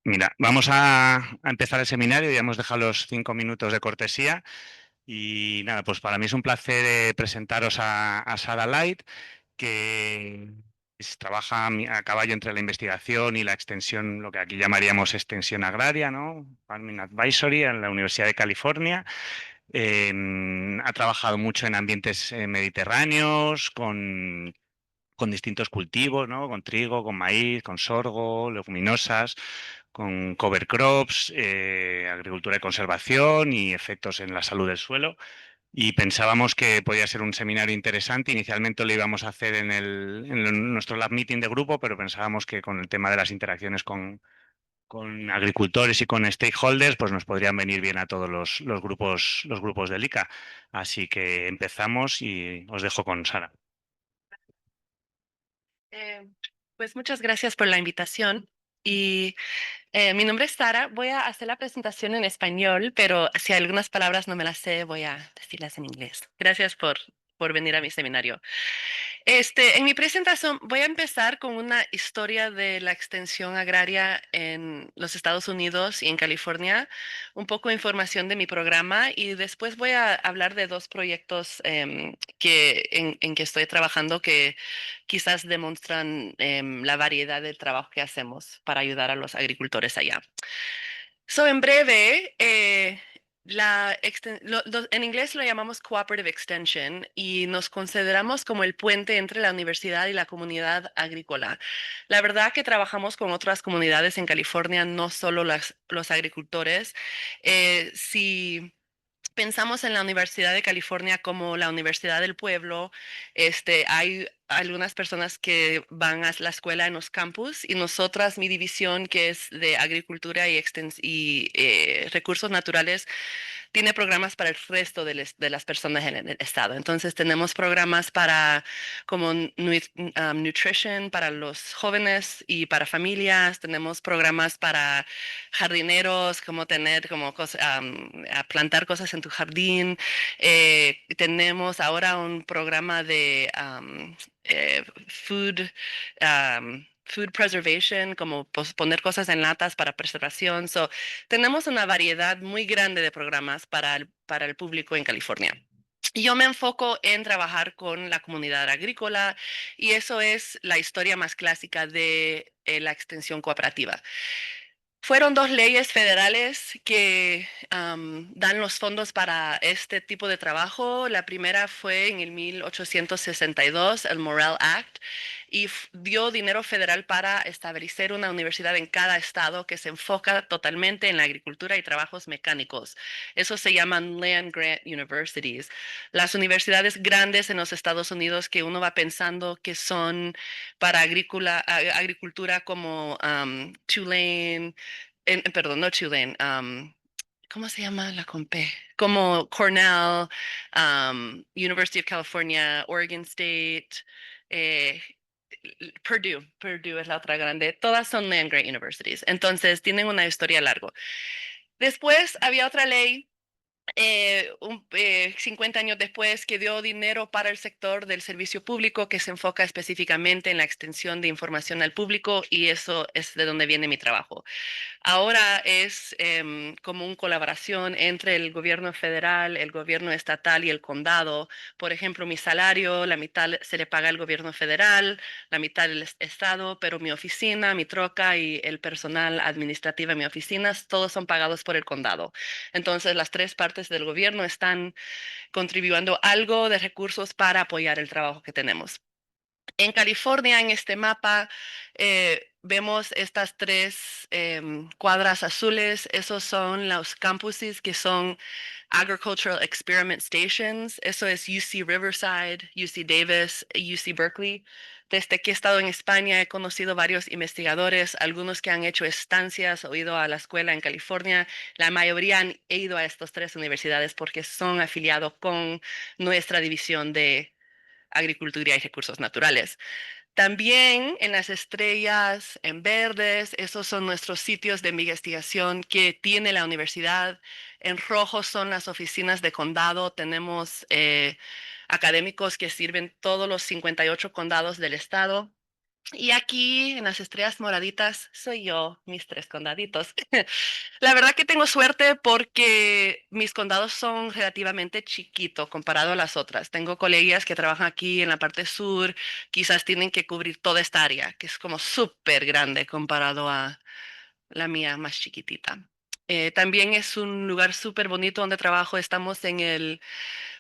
Mira, vamos a empezar el seminario, ya hemos dejado los 5 minutos de cortesía y nada, pues para mí es un placer presentaros a Sara Light, que trabaja a caballo entre la investigación y la extensión, lo que aquí llamaríamos extensión agraria, ¿no? Farming Advisory en la Universidad de California. Ha trabajado mucho en ambientes mediterráneos, con distintos cultivos, ¿no? Con trigo, con maíz, con sorgo, leguminosas, con cover crops, agricultura de conservación y efectos en la salud del suelo. Y pensábamos que podía ser un seminario interesante. Inicialmente lo íbamos a hacer en nuestro lab meeting de grupo, pero pensábamos que con el tema de las interacciones con agricultores y con stakeholders, pues nos podrían venir bien a todos los grupos del ICA. Así que empezamos y os dejo con Sara. Eh, pues muchas gracias por la invitación. Y mi nombre es Sara. Voy a hacer la presentación en español, pero si algunas palabras no me las sé, voy a decirlas en inglés. Gracias por venir a mi seminario. En mi presentación voy a empezar con una historia de la extensión agraria en los Estados Unidos y en California, un poco de información de mi programa y después voy a hablar de dos proyectos en que estoy trabajando que quizás demuestran la variedad del trabajo que hacemos para ayudar a los agricultores allá. En breve, en inglés lo llamamos Cooperative Extension y nos consideramos como el puente entre la universidad y la comunidad agrícola. La verdad que trabajamos con otras comunidades en California, no solo los agricultores. Si pensamos en la Universidad de California como la Universidad del Pueblo. Hay algunas personas que van a la escuela en los campus y nosotras, mi división, que es de agricultura y recursos naturales, tiene programas para el resto de las personas en el estado. Entonces tenemos programas para como nutrition para los jóvenes y para familias. Tenemos programas para jardineros, como tener como a plantar cosas en tu jardín. Tenemos ahora un programa de food preservation, como poner cosas en latas para preservación. Tenemos una variedad muy grande de programas para el público en California. Y yo me enfoco en trabajar con la comunidad agrícola y eso es la historia más clásica de la extensión cooperativa. Fueron dos leyes federales que dan los fondos para este tipo de trabajo. La primera fue en el 1862, el Morrill Act, y dio dinero federal para establecer una universidad en cada estado que se enfoca totalmente en la agricultura y trabajos mecánicos. Eso se llaman Land Grant Universities. Las universidades grandes en los Estados Unidos que uno va pensando que son para agricultura como Tulane, perdón, no Tulane, ¿cómo se llama la compe? Como Cornell, University of California, Oregon State, eh, Purdue es la otra grande. Todas son land grant universities. Entonces tienen una historia larga. Después había otra ley 50 años después, que dio dinero para el sector del servicio público que se enfoca específicamente en la extensión de información al público y eso es de donde viene mi trabajo. Ahora es como una colaboración entre el gobierno federal, el gobierno estatal y el condado. Por ejemplo, mi salario, la mitad se le paga al gobierno federal, la mitad el estado, pero mi oficina, mi troca y el personal administrativo de mi oficina, todos son pagados por el condado. Entonces, las tres partes del gobierno están contribuyendo algo de recursos para apoyar el trabajo que tenemos. En California, en este mapa, vemos estas tres cuadras azules. Esos son los campuses que son Agricultural Experiment Stations. Eso es UC Riverside, UC Davis, UC Berkeley. Desde que he estado en España, he conocido varios investigadores, algunos que han hecho estancias o ido a la escuela en California. La mayoría han ido a estas tres universidades porque son afiliados con nuestra división de agricultura y recursos naturales. También en las estrellas en verdes, esos son nuestros sitios de investigación que tiene la universidad. En rojo son las oficinas de condado. Tenemos académicos que sirven todos los 58 condados del estado. Y aquí en las estrellas moraditas soy yo, mis tres condaditos. La verdad que tengo suerte porque mis condados son relativamente chiquitos comparado a las otras. Tengo colegas que trabajan aquí en la parte sur, quizás tienen que cubrir toda esta área, que es como súper grande comparado a la mía más chiquitita. También es un lugar súper bonito donde trabajo. Estamos en el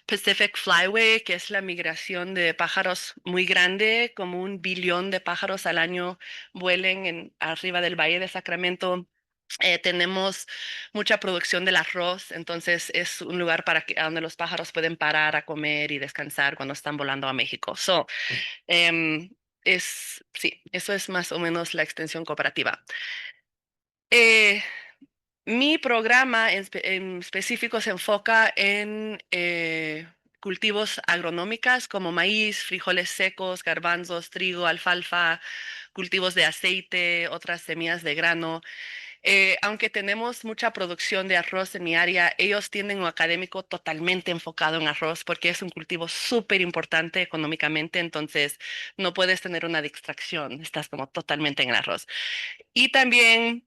Pacific Flyway, que es la migración de pájaros muy grande, como 1 billón de pájaros al año vuelen arriba del Valle de Sacramento. Tenemos mucha producción del arroz, entonces es un lugar a donde los pájaros pueden parar a comer y descansar cuando están volando a México. Em, sí, eso es más o menos la extensión cooperativa. Eh, Mi programa en específico se enfoca en cultivos agronómicas como maíz, frijoles secos, garbanzos, trigo, alfalfa, cultivos de aceite, otras semillas de grano. Aunque tenemos mucha producción de arroz en mi área, ellos tienen un académico totalmente enfocado en arroz porque es un cultivo súper importante económicamente, entonces no puedes tener una distracción, estás como totalmente en el arroz. Y también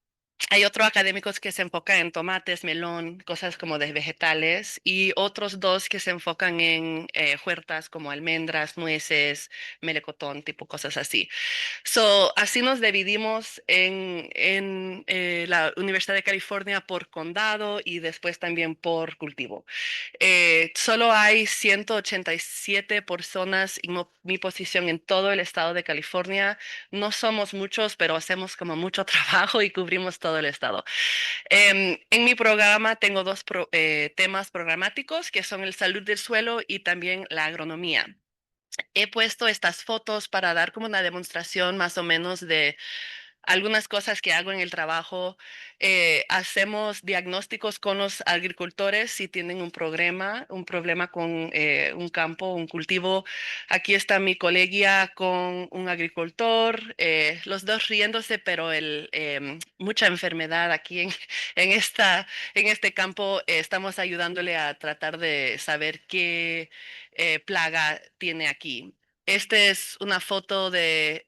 hay otros académicos que se enfocan en tomates, melón, cosas como de vegetales, y otros dos que se enfocan en huertas como almendras, nueces, melocotón, tipo cosas así. Así nos dividimos en la Universidad de California por condado y después también por cultivo. Solo hay 187 personas en mi posición en todo el estado de California. No somos muchos, pero hacemos como mucho trabajo y cubrimos todo el estado. En mi programa tengo dos temas programáticos que son el salud del suelo y también la agronomía. He puesto estas fotos para dar como una demostración más o menos de algunas cosas que hago en el trabajo. Hacemos diagnósticos con los agricultores si tienen un problema con un campo, un cultivo. Aquí está mi colegia con un agricultor, los dos riéndose, pero mucha enfermedad aquí en este campo. Estamos ayudándole a tratar de saber qué plaga tiene aquí. Esta es una foto de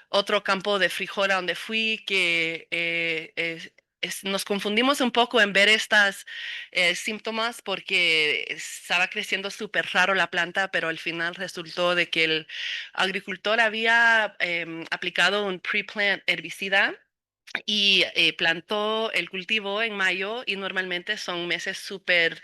otro campo de frijol a donde fui que nos confundimos un poco en ver estas síntomas porque estaba creciendo súper raro la planta, pero al final resultó de que el agricultor había aplicado un pre-plant herbicida y plantó el cultivo en mayo y normalmente son meses súper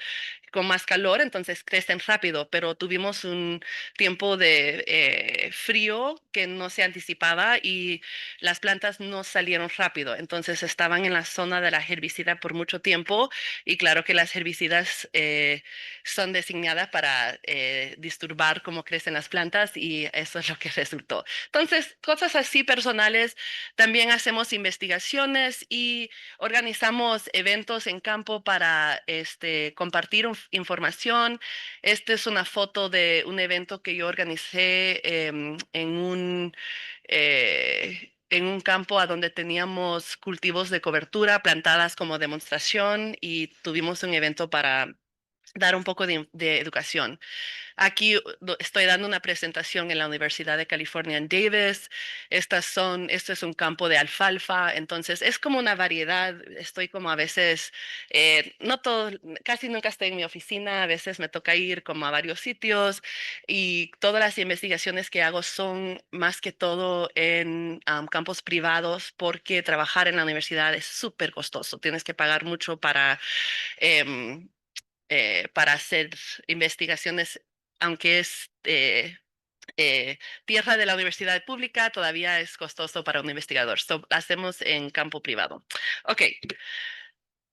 con más calor, entonces crecen rápido, pero tuvimos un tiempo de frío que no se anticipaba y las plantas no salieron rápido, entonces estaban en la zona de la herbicida por mucho tiempo y claro que las herbicidas son designadas para disturbar cómo crecen las plantas y eso es lo que resultó. Entonces, cosas así personales. También hacemos investigaciones y organizamos eventos en campo para compartir información. Esta es una foto de un evento que yo organicé en un campo a donde teníamos cultivos de cobertura plantadas como demostración y tuvimos un evento para dar un poco de educación. Aquí estoy dando una presentación en la Universidad de California en Davis. Esto es un campo de alfalfa, entonces es como una variedad. Estoy como a veces, no todo, casi nunca estoy en mi oficina, a veces me toca ir como a varios sitios y todas las investigaciones que hago son más que todo en campos privados porque trabajar en la universidad es súper costoso. Tienes que pagar mucho em, para hacer investigaciones, aunque es tierra de la universidad pública, todavía es costoso para un investigador. Hacemos en campo privado. Ok,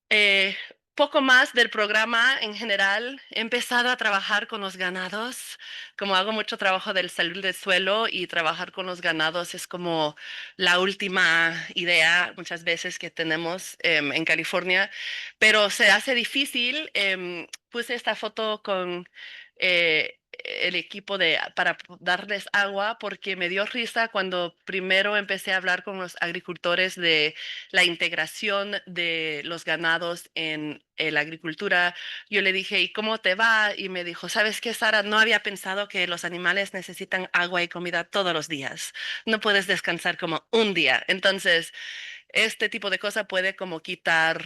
eh, poco más del programa en general. He empezado a trabajar con los ganados, como hago mucho trabajo del salud del suelo y trabajar con los ganados es como la última idea muchas veces que tenemos en California, pero se hace difícil. Puse esta foto con el equipo para darles agua porque me dio risa cuando primero empecé a hablar con los agricultores de la integración de los ganados en la agricultura. Yo le dije, ¿y cómo te va? Y me dijo, ¿sabes qué, Sara? No había pensado que los animales necesitan agua y comida todos los días. No puedes descansar como un día. Entonces, este tipo de cosa puede como quitar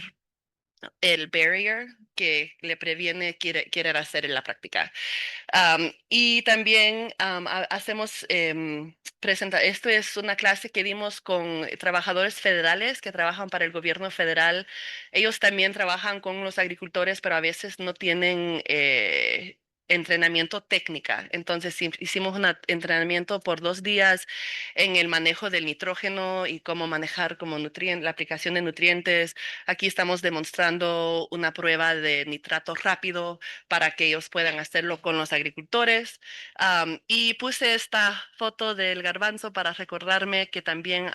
el barrier que le previene querer hacer en la práctica. Y también hacemos esto es una clase que dimos con trabajadores federales que trabajan para el gobierno federal. Ellos también trabajan con los agricultores, pero a veces no tienen entrenamiento técnica. Entonces hicimos un entrenamiento por 2 días en el manejo del nitrógeno y cómo manejar como la aplicación de nutrientes. Aquí estamos demostrando una prueba de nitrato rápido para que ellos puedan hacerlo con los agricultores. Y puse esta foto del garbanzo para recordarme que también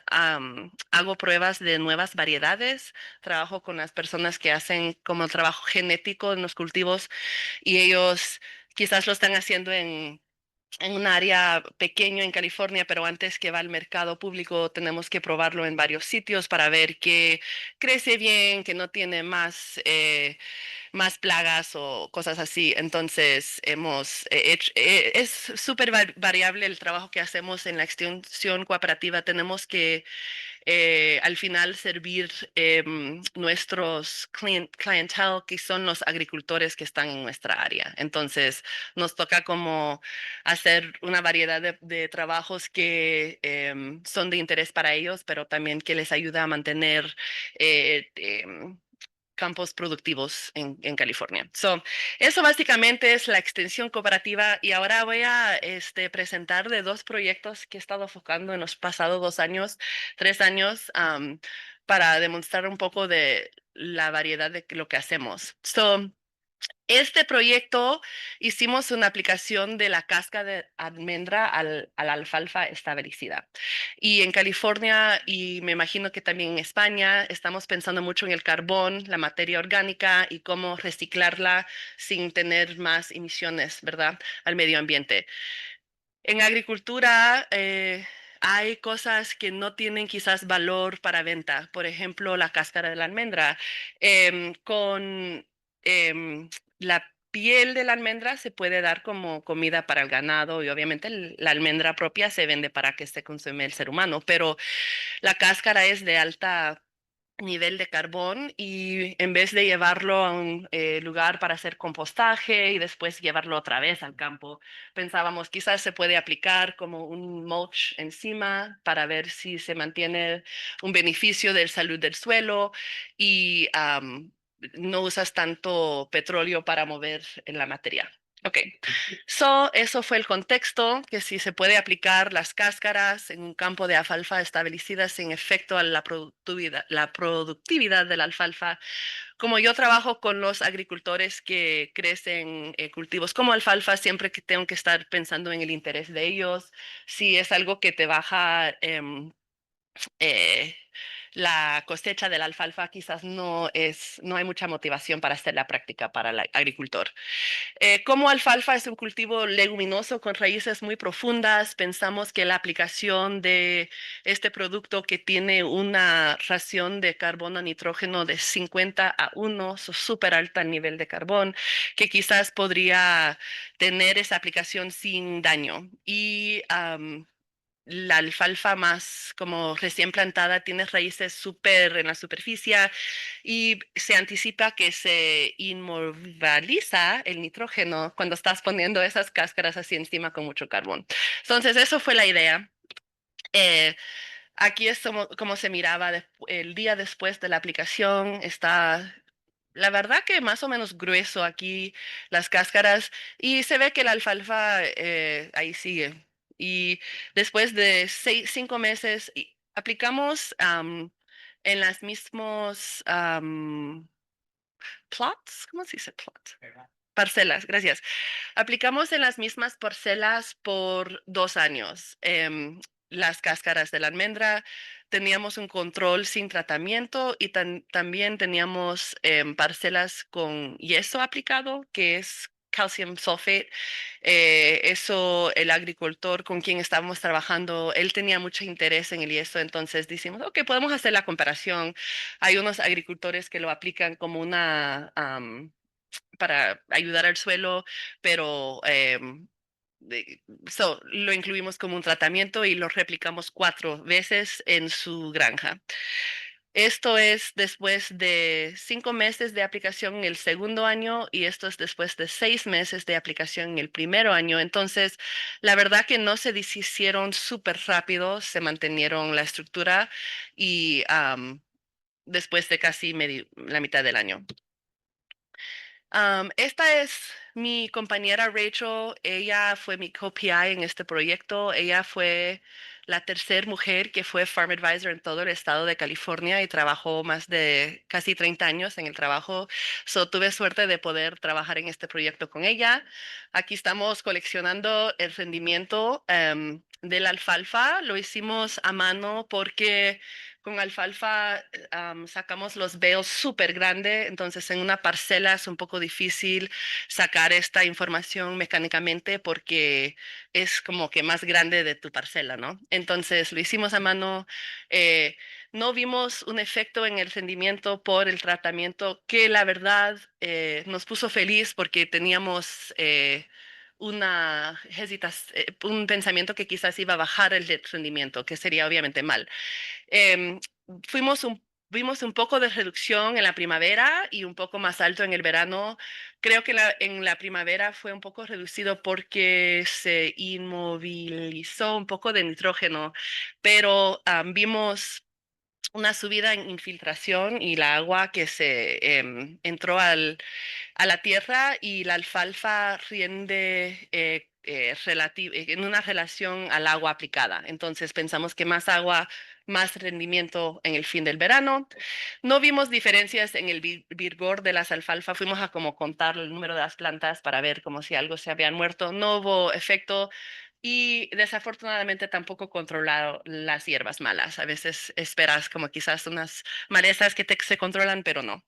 hago pruebas de nuevas variedades. Trabajo con las personas que hacen como trabajo genético en los cultivos y ellos quizás lo están haciendo en un área pequeño en California, pero antes que va al mercado público tenemos que probarlo en varios sitios para ver que crece bien, que no tiene más plagas o cosas así. Entonces, es súper variable el trabajo que hacemos en la extensión cooperativa. Tenemos que al final servir nuestros clientele, que son los agricultores que están en nuestra área. Entonces, nos toca como hacer una variedad de trabajos que son de interés para ellos, pero también que les ayuda a mantener campos productivos en California. Eso básicamente es la extensión cooperativa y ahora voy a presentar de 2 proyectos que he estado enfocando en los pasados 2 años, 3 años, para demostrar un poco de la variedad de lo que hacemos. Este proyecto hicimos una aplicación de la cáscara de almendra a la alfalfa establecida. Y en California, y me imagino que también en España, estamos pensando mucho en el carbón, la materia orgánica y cómo reciclarla sin tener más emisiones, ¿verdad?, al medio ambiente. En agricultura hay cosas que no tienen quizás valor para venta. Por ejemplo, la cáscara de la almendra. Con la piel de la almendra se puede dar como comida para el ganado y obviamente la almendra propia se vende para que se consume el ser humano, pero la cáscara es de alta nivel de carbón y en vez de llevarlo a un lugar para hacer compostaje y después llevarlo otra vez al campo, pensábamos quizás se puede aplicar como un mulch encima para ver si se mantiene un beneficio de salud del suelo y no usas tanto petróleo para mover en la materia. Ok, eso fue el contexto, que si se puede aplicar las cáscaras en un campo de alfalfa establecidas sin efecto a la productividad de la alfalfa. Como yo trabajo con los agricultores que crecen cultivos como alfalfa, siempre que tengo que estar pensando en el interés de ellos, si es algo que te baja eh, la cosecha de la alfalfa, quizás no hay mucha motivación para hacer la práctica para el agricultor. Como alfalfa es un cultivo leguminoso con raíces muy profundas, pensamos que la aplicación de este producto que tiene una ración de carbono a nitrógeno de 50:1, súper alta nivel de carbón, que quizás podría tener esa aplicación sin daño. Y la alfalfa más como recién plantada tiene raíces súper en la superficie y se anticipa que se inmoviliza el nitrógeno cuando estás poniendo esas cáscaras así encima con mucho carbón. Entonces, eso fue la idea. Eh, Aquí es como se miraba el día después de la aplicación. Está, la verdad que más o menos grueso aquí las cáscaras y se ve que la alfalfa ahí sigue. Y después de 5 meses aplicamos en las mismos plots, ¿cómo se dice plot? Parcelas, gracias. Aplicamos en las mismas parcelas por 2 años. Las cáscaras de la almendra, teníamos un control sin tratamiento y también teníamos parcelas con yeso aplicado, que es calcium sulfate. Eso, el agricultor con quien estábamos trabajando, él tenía mucho interés en el yeso, entonces decimos, ok, podemos hacer la comparación. Hay unos agricultores que lo aplican como para ayudar al suelo, pero lo incluimos como un tratamiento y lo replicamos 4 veces en su granja. Esto es después de 5 meses de aplicación en el segundo año y esto es después de 6 meses de aplicación en el primer año. Entonces, la verdad que no se deshicieron súper rápido, se mantenieron la estructura y después de casi la mitad del año. Esta es mi compañera Rachel. Ella fue mi co-PI en este proyecto. Ella fue la tercera mujer que fue Farm Advisor en todo el estado de California y trabajó más de casi 30 años en el trabajo. Tuve suerte de poder trabajar en este proyecto con ella. Aquí estamos coleccionando el rendimiento de la alfalfa. Lo hicimos a mano porque con alfalfa sacamos los bales súper grande, entonces en una parcela es un poco difícil sacar esta información mecánicamente porque es como que más grande de tu parcela, ¿no? Entonces lo hicimos a mano. eh, no vimos un efecto en el rendimiento por el tratamiento que la verdad nos puso feliz porque teníamos un pensamiento que quizás iba a bajar el rendimiento, que sería obviamente mal. Em, fuimos un, vimos un poco de reducción en la primavera y un poco más alto en el verano. Creo que en la primavera fue un poco reducido porque se inmovilizó un poco de nitrógeno, pero vimos una subida en infiltración y la agua que se entró a la tierra y la alfalfa rinde en una relación al agua aplicada. Entonces pensamos que más agua, más rendimiento en el fin del verano. No vimos diferencias en el vigor de las alfalfa. Fuimos a como contar el número de las plantas para ver como si algo se habían muerto. No hubo efecto. Y desafortunadamente tampoco controlado las hierbas malas. A veces esperas como quizás unas malezas que se controlan, pero no.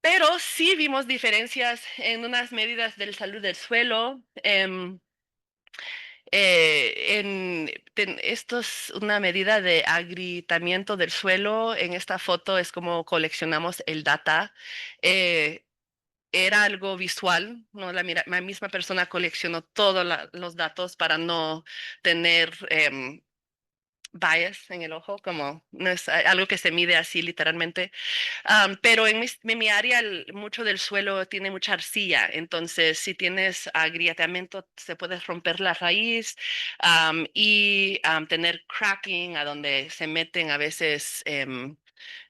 Pero sí vimos diferencias en unas medidas del salud del suelo. Esto es una medida de agrietamiento del suelo. En esta foto es como coleccionamos el data. Eh, Era algo visual, ¿no? La misma persona coleccionó todos los datos para no tener bias en el ojo, como no es algo que se mide así literalmente. Pero en mi área mucho del suelo tiene mucha arcilla, entonces si tienes agrietamiento se puede romper la raíz y tener cracking a donde se meten a veces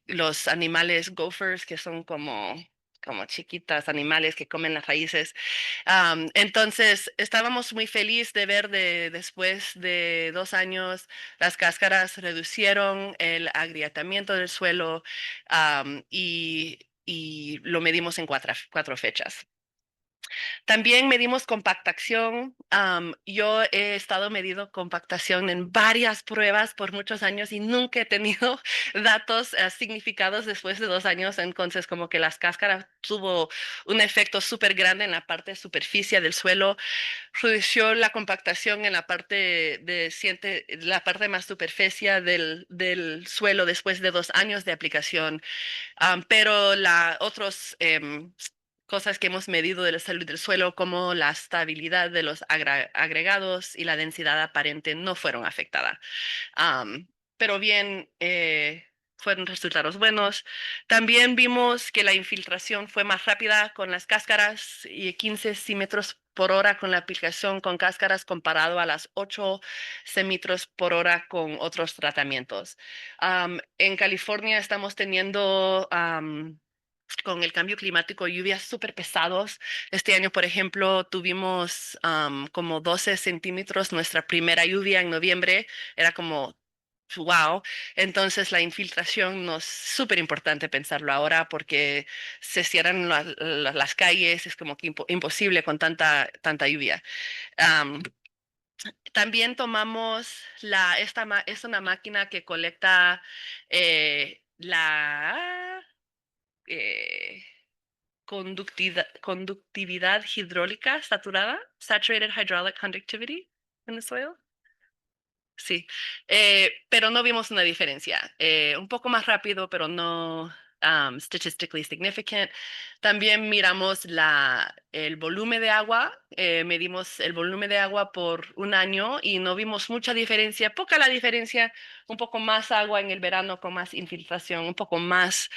los animales gophers que son como chiquitas animales que comen las raíces. Entonces, estábamos muy felices de ver después de 2 años las cáscaras reducieron el agrietamiento del suelo y lo medimos en cuatro fechas. También medimos compactación. Yo he estado medido compactación en varias pruebas por muchos años y nunca he tenido datos significados después de 2 años. Entonces, como que las cáscaras tuvo un efecto súper grande en la parte de superficie del suelo, redució la compactación en la parte más superficie del suelo después de 2 años de aplicación. Pero otros cosas que hemos medido de la salud del suelo, como la estabilidad de los agregados y la densidad aparente, no fueron afectadas. Pero bien, fueron resultados buenos. También vimos que la infiltración fue más rápida con las cáscaras y 15 címetros por hora con la aplicación con cáscaras comparado a las 8 címetros por hora con otros tratamientos. En California estamos teniendo con el cambio climático, lluvias súper pesados. Este año, por ejemplo, tuvimos como 12 centímetros. Nuestra primera lluvia en noviembre era como, wow. Entonces, la infiltración no es súper importante pensarlo ahora porque se cierran las calles, es como que imposible con tanta lluvia. Am, También tomamos es una máquina que colecta eh, la... eh, conductividad hidráulica saturada, saturated hydraulic conductivity in the soil. Sí, pero no vimos una diferencia. Un poco más rápido, pero no statistically significant. También miramos el volumen de agua, medimos el volumen de agua por un año y no vimos mucha diferencia, poca la diferencia, un poco más agua en el verano con más infiltración, un poco menos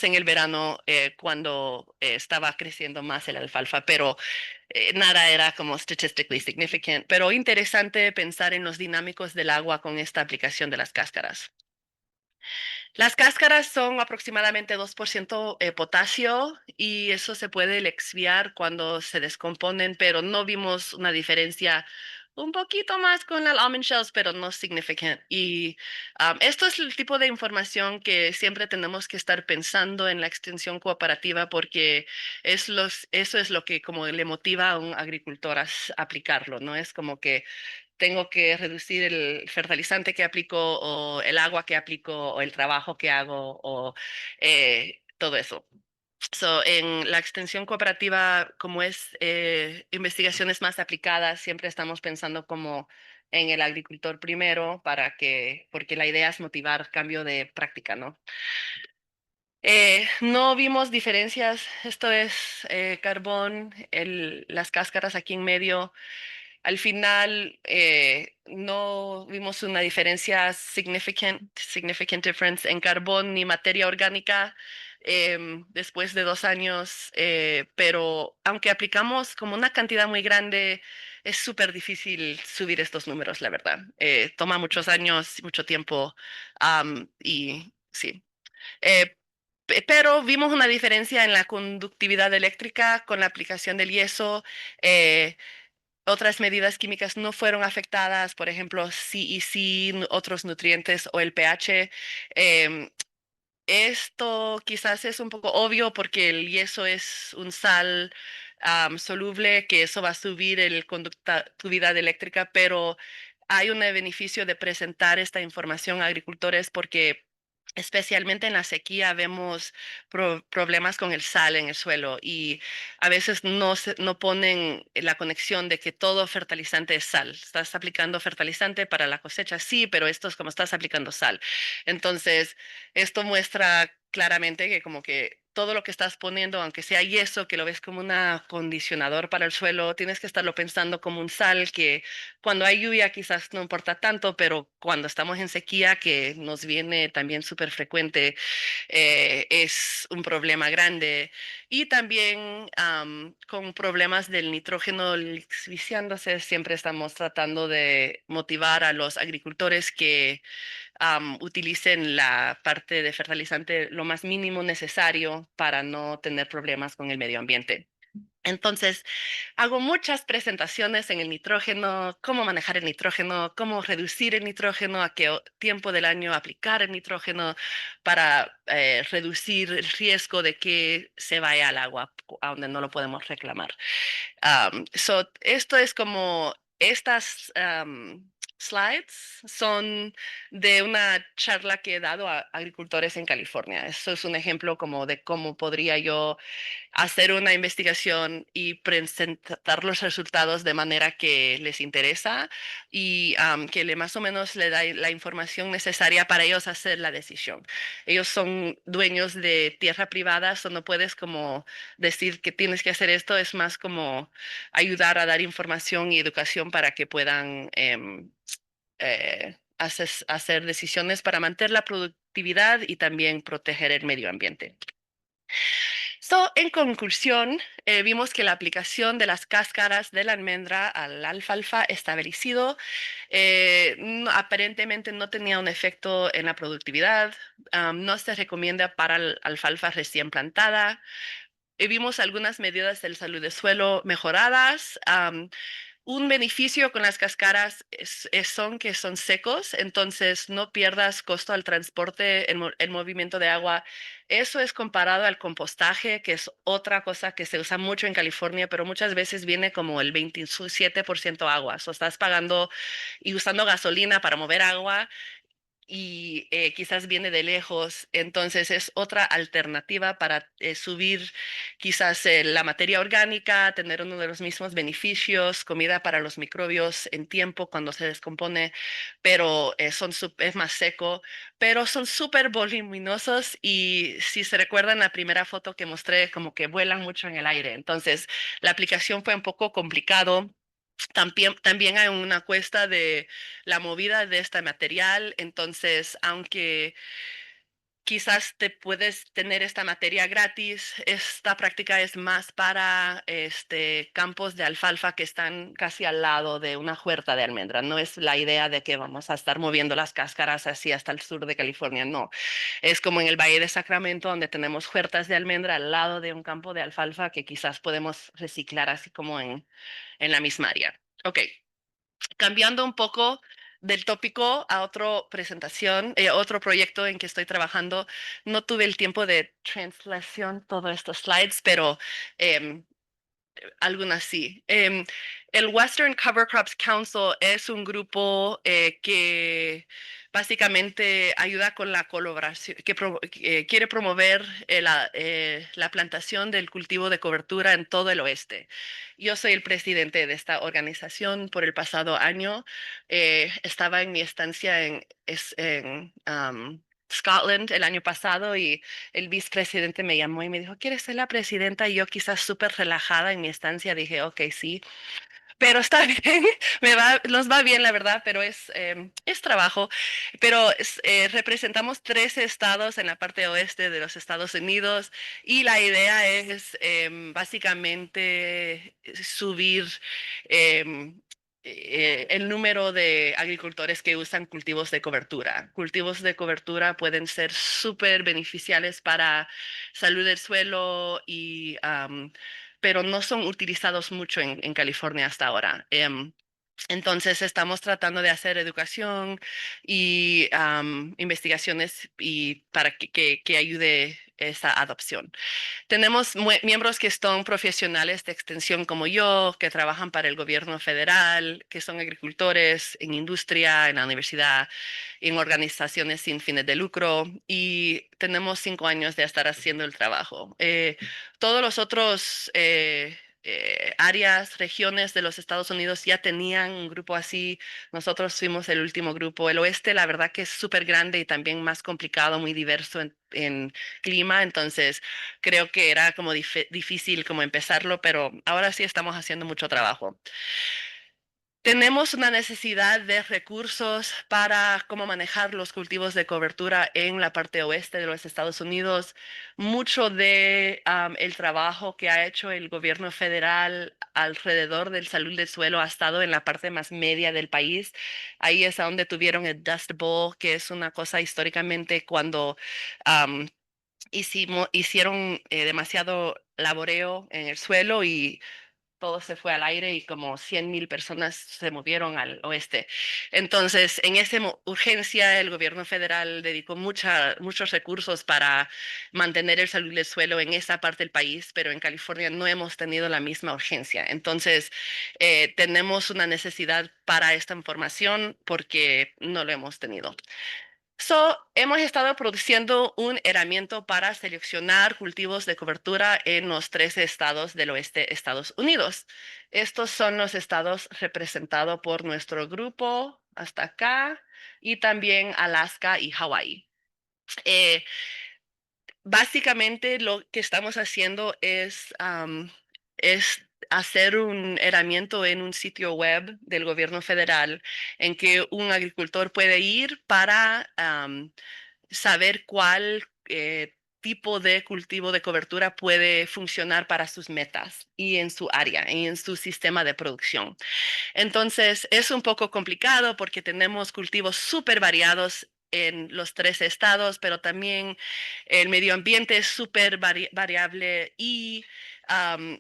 en el verano cuando estaba creciendo más el alfalfa, pero nada era como statistically significant, pero interesante pensar en los dinámicos del agua con esta aplicación de las cáscaras. Las cáscaras son aproximadamente 2% potasio y eso se puede exviar cuando se descomponen, pero no vimos una diferencia un poquito más con las almond shells, pero no significant. Y esto es el tipo de información que siempre tenemos que estar pensando en la extensión cooperativa porque eso es lo que como le motiva a un agricultor a aplicarlo, ¿no? Es como que tengo que reducir el fertilizante que aplico o el agua que aplico o el trabajo que hago o todo eso. So, en la extensión cooperativa, como es investigaciones más aplicadas, siempre estamos pensando como en el agricultor primero porque la idea es motivar cambio de práctica, ¿no? No vimos diferencias, esto es carbón, las cáscaras aquí en medio. Al final no vimos una diferencia significant difference en carbón ni materia orgánica después de 2 años, pero aunque aplicamos como una cantidad muy grande, es súper difícil subir estos números, la verdad. Toma muchos años, mucho tiempo y sí. Eh, pero vimos una diferencia en la conductividad eléctrica con la aplicación del yeso. eh, Otras medidas químicas no fueron afectadas, por ejemplo, CEC, otros nutrientes o el pH. Em, Esto quizás es un poco obvio porque el yeso es un sal soluble, que eso va a subir el conductividad eléctrica, pero hay un beneficio de presentar esta información a agricultores porque especialmente en la sequía vemos problemas con el sal en el suelo y a veces no ponen la conexión de que todo fertilizante es sal. Estás aplicando fertilizante para la cosecha, sí, pero esto es como estás aplicando sal. Entonces, esto muestra claramente que como que todo lo que estás poniendo, aunque sea yeso, que lo ves como un acondicionador para el suelo, tienes que estarlo pensando como un sal que cuando hay lluvia quizás no importa tanto, pero cuando estamos en sequía, que nos viene también súper frecuente, es un problema grande. Y también con problemas del nitrógeno lixiviándose, siempre estamos tratando de motivar a los agricultores que utilicen la parte de fertilizante lo más mínimo necesario para no tener problemas con el medio ambiente. Entonces, hago muchas presentaciones en el nitrógeno, cómo manejar el nitrógeno, cómo reducir el nitrógeno, a qué tiempo del año aplicar el nitrógeno para reducir el riesgo de que se vaya al agua a donde no lo podemos reclamar. Esto es como estas slides son de una charla que he dado a agricultores en California. Eso es un ejemplo como de cómo podría yo hacer una investigación y presentar los resultados de manera que les interesa y que más o menos le da la información necesaria para ellos hacer la decisión. Ellos son dueños de tierra privada, so no puedes como decir que tienes que hacer esto, es más como ayudar a dar información y educación para que puedan hacer decisiones para mantener la productividad y también proteger el medio ambiente. En conclusión, vimos que la aplicación de las cáscaras de la almendra al alfalfa estabilizado aparentemente no tenía un efecto en la productividad, no se recomienda para la alfalfa recién plantada. Vimos algunas medidas de salud de suelo mejoradas. Un beneficio con las cascaras son que son secos, entonces no pierdas costo al transporte, el movimiento de agua. Eso es comparado al compostaje, que es otra cosa que se usa mucho en California, pero muchas veces viene como el 27% agua. O estás pagando y usando gasolina para mover agua y quizás viene de lejos, entonces es otra alternativa para subir quizás la materia orgánica, tener uno de los mismos beneficios, comida para los microbios en tiempo cuando se descompone, pero es más seco, pero son súper voluminosos y si se recuerdan la primera foto que mostré, como que vuelan mucho en el aire, entonces la aplicación fue un poco complicado. También hay una cuesta de la movida de este material, entonces, aunque quizás te puedes tener esta materia gratis, esta práctica es más para campos de alfalfa que están casi al lado de una huerta de almendra. No es la idea de que vamos a estar moviendo las cáscaras así hasta el sur de California, no. Es como en el Valle de Sacramento, donde tenemos huertas de almendra al lado de un campo de alfalfa que quizás podemos reciclar así como en la misma área. Ok, cambiando un poco del tópico a otra presentación, otro proyecto en que estoy trabajando. No tuve el tiempo de translación todos estos slides, pero em, algunas sí. El Western Cover Crops Council es un grupo que básicamente ayuda con la colaboración, que quiere promover la plantación del cultivo de cobertura en todo el oeste. Yo soy el presidente de esta organización por el pasado año. Estaba en mi estancia en Scotland el año pasado y el vicepresidente me llamó y me dijo, ¿quieres ser la presidenta? Y yo quizás súper relajada en mi estancia dije, ok, sí, pero está bien, nos va bien la verdad, pero es trabajo. Pero representamos 13 estados en la parte oeste de los Estados Unidos y la idea es básicamente subir em, el número de agricultores que usan cultivos de cobertura. Cultivos de cobertura pueden ser súper beneficiales para salud del suelo pero no son utilizados mucho en California hasta ahora. Entonces estamos tratando de hacer educación y investigaciones y para que ayude esa adopción. Tenemos miembros que son profesionales de extensión como yo, que trabajan para el gobierno federal, que son agricultores en industria, en la universidad, en organizaciones sin fines de lucro y tenemos 5 años de estar haciendo el trabajo. Todos los otros áreas, regiones de los Estados Unidos ya tenían un grupo así. Nosotros fuimos el último grupo. El oeste, la verdad que es súper grande y también más complicado, muy diverso en clima. Entonces, creo que era como difícil como empezarlo, pero ahora sí estamos haciendo mucho trabajo. Tenemos una necesidad de recursos para cómo manejar los cultivos de cobertura en la parte oeste de los Estados Unidos. Mucho de el trabajo que ha hecho el gobierno federal alrededor del salud del suelo ha estado en la parte más media del país. Ahí es a donde tuvieron el Dust Bowl, que es una cosa históricamente cuando am, hicieron demasiado laboreo en el suelo y todo se fue al aire y como 100,000 personas se movieron al oeste. Entonces, en esa urgencia, el gobierno federal dedicó muchos recursos para mantener el salud del suelo en esa parte del país, pero en California no hemos tenido la misma urgencia. Entonces, tenemos una necesidad para esta información porque no lo hemos tenido. Hemos estado produciendo un herramienta para seleccionar cultivos de cobertura en los 13 estados del oeste de Estados Unidos. Estos son los estados representados por nuestro grupo hasta acá y también Alaska y Hawái. Eh, Básicamente lo que estamos haciendo es hacer un herramienta en un sitio web del gobierno federal en que un agricultor puede ir para saber cuál tipo de cultivo de cobertura puede funcionar para sus metas y en su área y en su sistema de producción. Entonces, es un poco complicado porque tenemos cultivos súper variados en los 13 estados, pero también el medio ambiente es súper variable y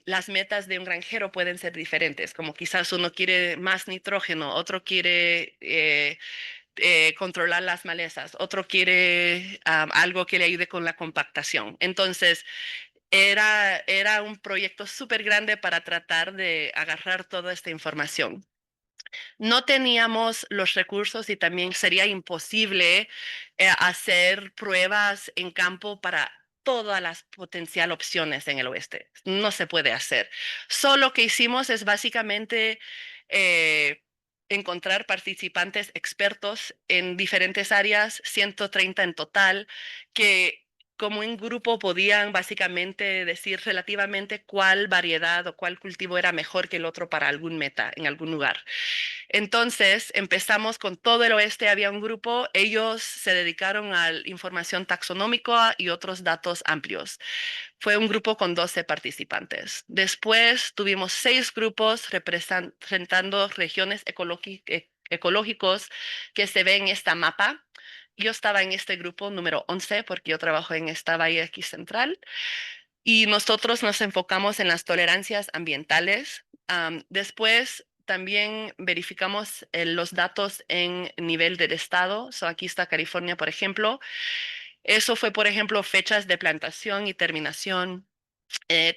las metas de un granjero pueden ser diferentes, como quizás uno quiere más nitrógeno, otro quiere controlar las malezas, otro quiere algo que le ayude con la compactación. Entonces, era un proyecto súper grande para tratar de agarrar toda esta información. no teníamos los recursos y también sería imposible hacer pruebas en campo para todas las potencial opciones en el oeste. No se puede hacer. Solo lo que hicimos es básicamente eh, encontrar participantes expertos en diferentes áreas, 130 en total, que como un grupo podían básicamente decir relativamente cuál variedad o cuál cultivo era mejor que el otro para algún meta en algún lugar. Entonces empezamos con todo el oeste, había un grupo, ellos se dedicaron a la información taxonómica y otros datos amplios. Fue un grupo con 12 participantes. Después tuvimos 6 grupos representando regiones ecológicos que se ven en esta mapa. Yo estaba en este grupo número 11 porque yo trabajo en esta bahía aquí central y nosotros nos enfocamos en las tolerancias ambientales. Después también verificamos los datos en nivel del estado. So, aquí está California, por ejemplo. Eso fue, por ejemplo, fechas de plantación y terminación.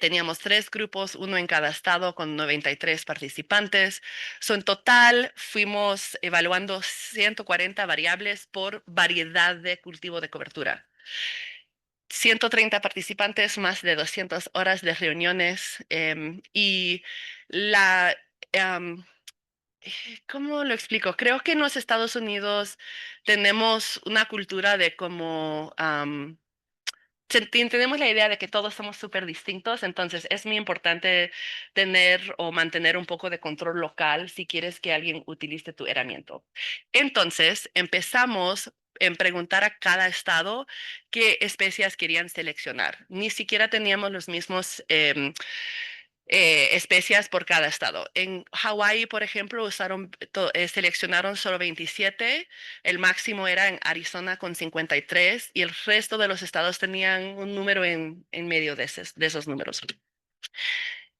Teníamos 3 grupos, uno en cada estado con 93 participantes. So, en total fuimos evaluando 140 variables por variedad de cultivo de cobertura. 130 participantes, más de 200 horas de reuniones y la, em, ¿cómo lo explico? Creo que en los Estados Unidos tenemos una cultura de como tenemos la idea de que todos somos súper distintos, entonces es muy importante tener o mantener un poco de control local si quieres que alguien utilice tu herramienta. Entonces empezamos en preguntar a cada estado qué especias querían seleccionar. Ni siquiera teníamos los mismos especias por cada estado. En Hawái, por ejemplo, seleccionaron solo 27, el máximo era en Arizona con 53 y el resto de los estados tenían un número en medio de esos números.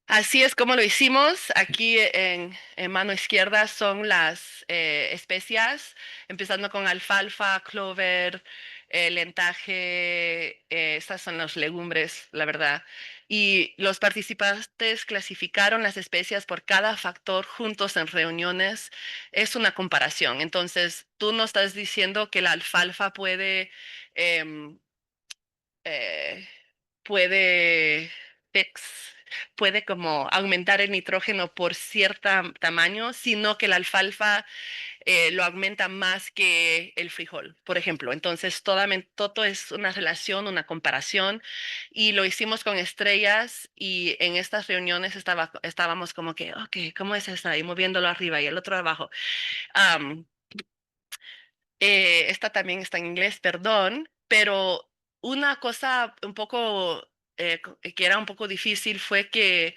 Así es como lo hicimos. Aquí en mano izquierda son las especias, empezando con alfalfa, clover, lentaje, estas son las legumbres, la verdad. Y los participantes clasificaron las especias por cada factor juntos en reuniones. Es una comparación. Entonces, tú no estás diciendo que la alfalfa em, eh, puede fix, puede como aumentar el nitrógeno por cierto tamaño, sino que la alfalfa lo aumenta más que el frijol, por ejemplo. Entonces, todo es una relación, una comparación, y lo hicimos con estrellas y en estas reuniones estábamos como que, ok, ¿cómo es esta? Y moviéndolo arriba y el otro abajo. Am, esta también está en inglés, perdón, pero una cosa un poco que era un poco difícil fue que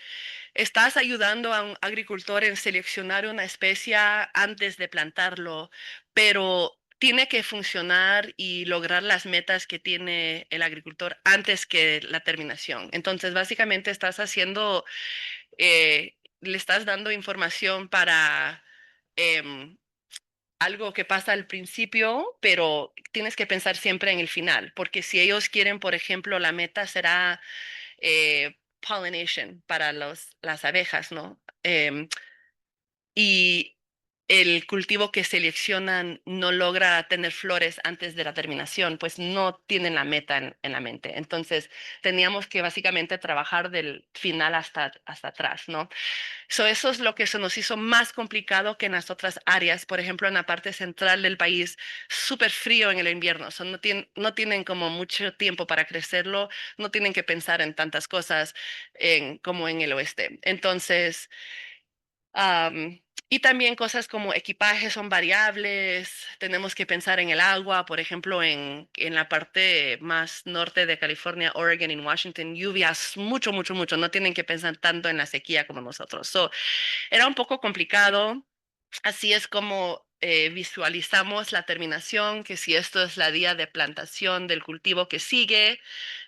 estás ayudando a un agricultor en seleccionar una especie antes de plantarlo, pero tiene que funcionar y lograr las metas que tiene el agricultor antes que la terminación. Entonces, básicamente le estás dando información para em, algo que pasa al principio, pero tienes que pensar siempre en el final, porque si ellos quieren, por ejemplo, la meta será pollination para las abejas, ¿no? Y el cultivo que seleccionan no logra tener flores antes de la terminación, pues no tienen la meta en la mente. Entonces, teníamos que básicamente trabajar del final hasta atrás, ¿no? Eso es lo que se nos hizo más complicado que en las otras áreas. Por ejemplo, en la parte central del país, súper frío en el invierno. No tienen como mucho tiempo para crecerlo, no tienen que pensar en tantas cosas como en el oeste. Entonces, y también cosas como equipaje son variables, tenemos que pensar en el agua, por ejemplo, en la parte más norte de California, Oregon y Washington, lluvias mucho, mucho, mucho, no tienen que pensar tanto en la sequía como nosotros. So, era un poco complicado. Así es como visualizamos la terminación, que si esto es la día de plantación del cultivo que sigue,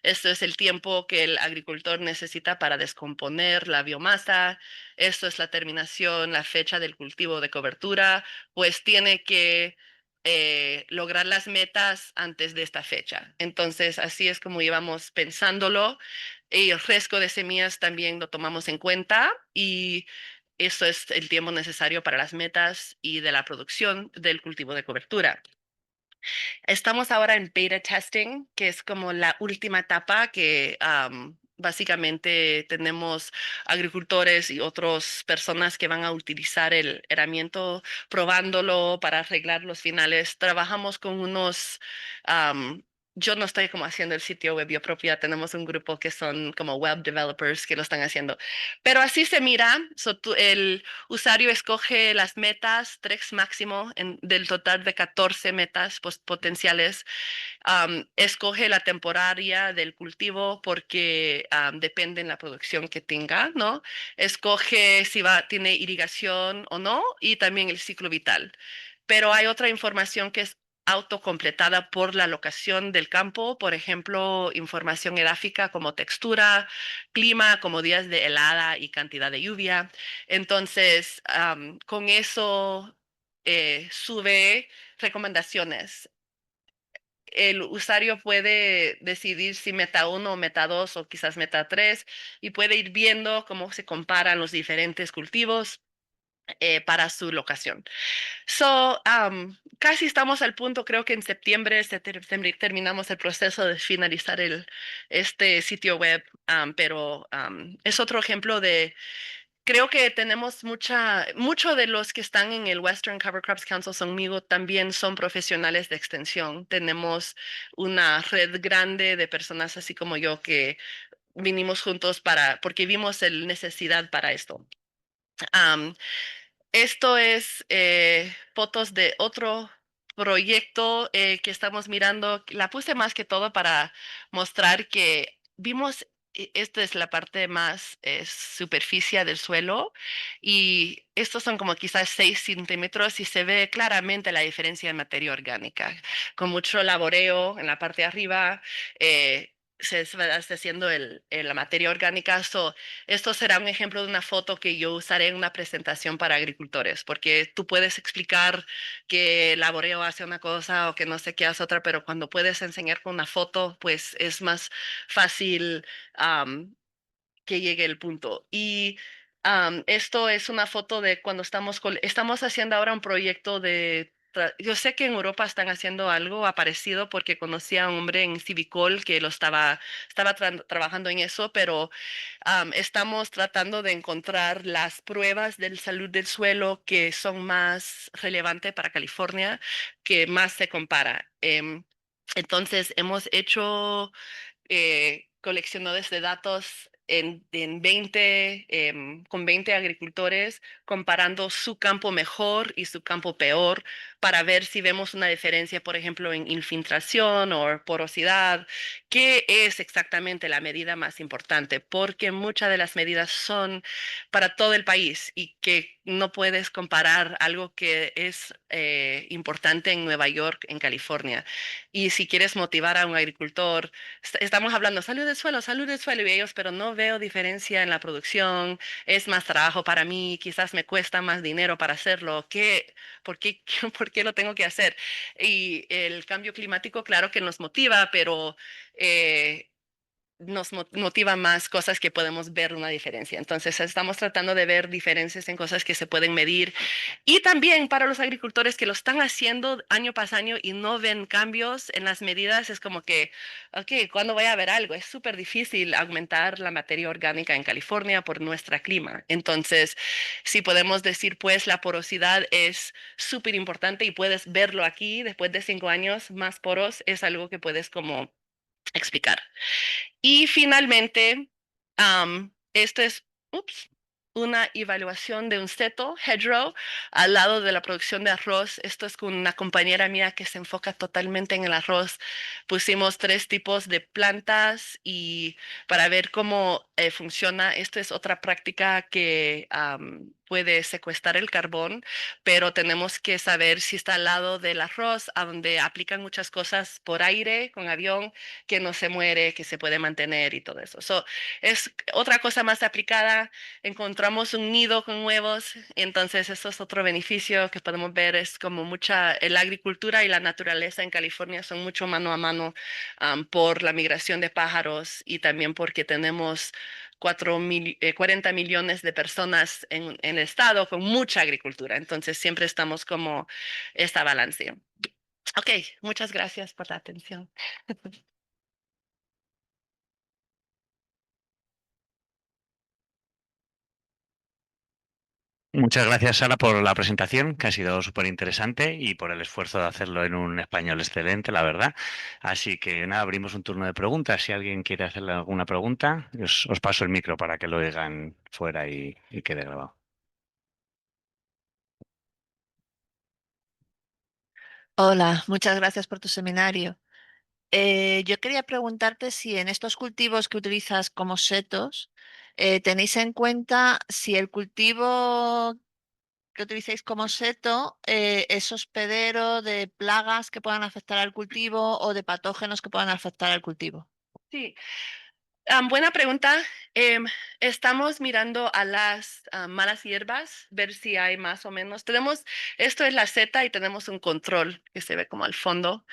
esto es el tiempo que el agricultor necesita para descomponer la biomasa, esto es la terminación, la fecha del cultivo de cobertura, pues tiene que lograr las metas antes de esta fecha. Entonces, así es como íbamos pensándolo. Y el riesgo de semillas también lo tomamos en cuenta y eso es el tiempo necesario para las metas y de la producción del cultivo de cobertura. Estamos ahora en beta testing, que es como la última etapa que básicamente tenemos agricultores y otras personas que van a utilizar el herramienta probándolo para arreglar los finales. Trabajamos con unos... yo no estoy como haciendo el sitio web yo propia, tenemos un grupo que son como web developers que lo están haciendo. Pero así se mira, el usuario escoge las metas, tres máximo del total de 14 metas potenciales. Escoge la temporaria del cultivo porque depende en la producción que tenga, ¿no? Escoge si tiene irrigación o no y también el ciclo vital. Pero hay otra información que es autocompletada por la locación del campo, por ejemplo, información edáfica como textura, clima, como días de helada y cantidad de lluvia. Entonces, con eso sube recomendaciones. El usuario puede decidir si meta 1 o meta 2 o quizás meta 3 y puede ir viendo cómo se comparan los diferentes cultivos para su locación. Casi estamos al punto, creo que en septiembre terminamos el proceso de finalizar este sitio web, pero es otro ejemplo de. Creo que tenemos mucho de los que están en el Western Cover Crops Council conmigo también son profesionales de extensión. Tenemos una red grande de personas así como yo que vinimos juntos porque vimos la necesidad para esto. Am, Esto es fotos de otro proyecto que estamos mirando. La puse más que todo para mostrar que vimos, esta es la parte más superficie del suelo y estos son como quizás 6 centímetros y se ve claramente la diferencia en materia orgánica, con mucho laboreo en la parte de arriba. Se va haciendo la materia orgánica. Esto será un ejemplo de una foto que yo usaré en una presentación para agricultores, porque tú puedes explicar que el laboreo hace una cosa o que no sé qué hace otra, pero cuando puedes enseñar con una foto, pues es más fácil que llegue el punto. Y esto es una foto de cuando estamos haciendo ahora un proyecto de. Yo sé que en Europa están haciendo algo parecido porque conocí a un hombre en Civicol que estaba trabajando en eso, pero estamos tratando de encontrar las pruebas de salud del suelo que son más relevantes para California, que más se compara. Entonces, hemos hecho coleccionadores de datos con 20 agricultores, comparando su campo mejor y su campo peor, para ver si vemos una diferencia, por ejemplo, en infiltración o porosidad, qué es exactamente la medida más importante, porque muchas de las medidas son para todo el país y que no puedes comparar algo que es importante en Nueva York, en California. Y si quieres motivar a un agricultor, estamos hablando salud del suelo y ellos, pero no veo diferencia en la producción, es más trabajo para mí, quizás me cuesta más dinero para hacerlo, por qué, por qué lo tengo que hacer? Y el cambio climático, claro que nos motiva, pero eh, nos motiva más cosas que podemos ver una diferencia. Entonces, estamos tratando de ver diferencias en cosas que se pueden medir y también para los agricultores que lo están haciendo año tras año y no ven cambios en las medidas, es como que, ok, ¿cuándo voy a ver algo? Es súper difícil aumentar la materia orgánica en California por nuestro clima. Entonces, si podemos decir, pues la porosidad es súper importante y puedes verlo aquí después de 5 años, más poros, es algo que puedes como explicar. Y finalmente, esto es, ups, una evaluación de un seto, hedgerow, al lado de la producción de arroz. Esto es con una compañera mía que se enfoca totalmente en el arroz. Pusimos 3 tipos de plantas y para ver cómo funciona. Esto es otra práctica que puede secuestrar el carbón, pero tenemos que saber si está al lado del arroz, a donde aplican muchas cosas por aire, con avión, que no se muere, que se puede mantener y todo eso. Es otra cosa más aplicada. Encontramos un nido con huevos, entonces eso es otro beneficio que podemos ver. Es como la agricultura y la naturaleza en California son mucho mano a mano por la migración de pájaros y también porque tenemos 40 millones de personas en el estado con mucha agricultura. Entonces siempre estamos como esta balance. Ok, muchas gracias por la atención. Muchas gracias, Sara, por la presentación, que ha sido súper interesante y por el esfuerzo de hacerlo en un español excelente, la verdad. Así que nada, abrimos un turno de preguntas. Si alguien quiere hacerle alguna pregunta, os paso el micro para que lo digan fuera y quede grabado. Hola, muchas gracias por tu seminario. Yo quería preguntarte si en estos cultivos que utilizas como setos, tenéis en cuenta si el cultivo que utilicéis como seto es hospedero de plagas que puedan afectar al cultivo o de patógenos que puedan afectar al cultivo. Sí, buena pregunta. Em, Estamos mirando a las malas hierbas, ver si hay más o menos. Esto es la seta y tenemos un control que se ve como al fondo.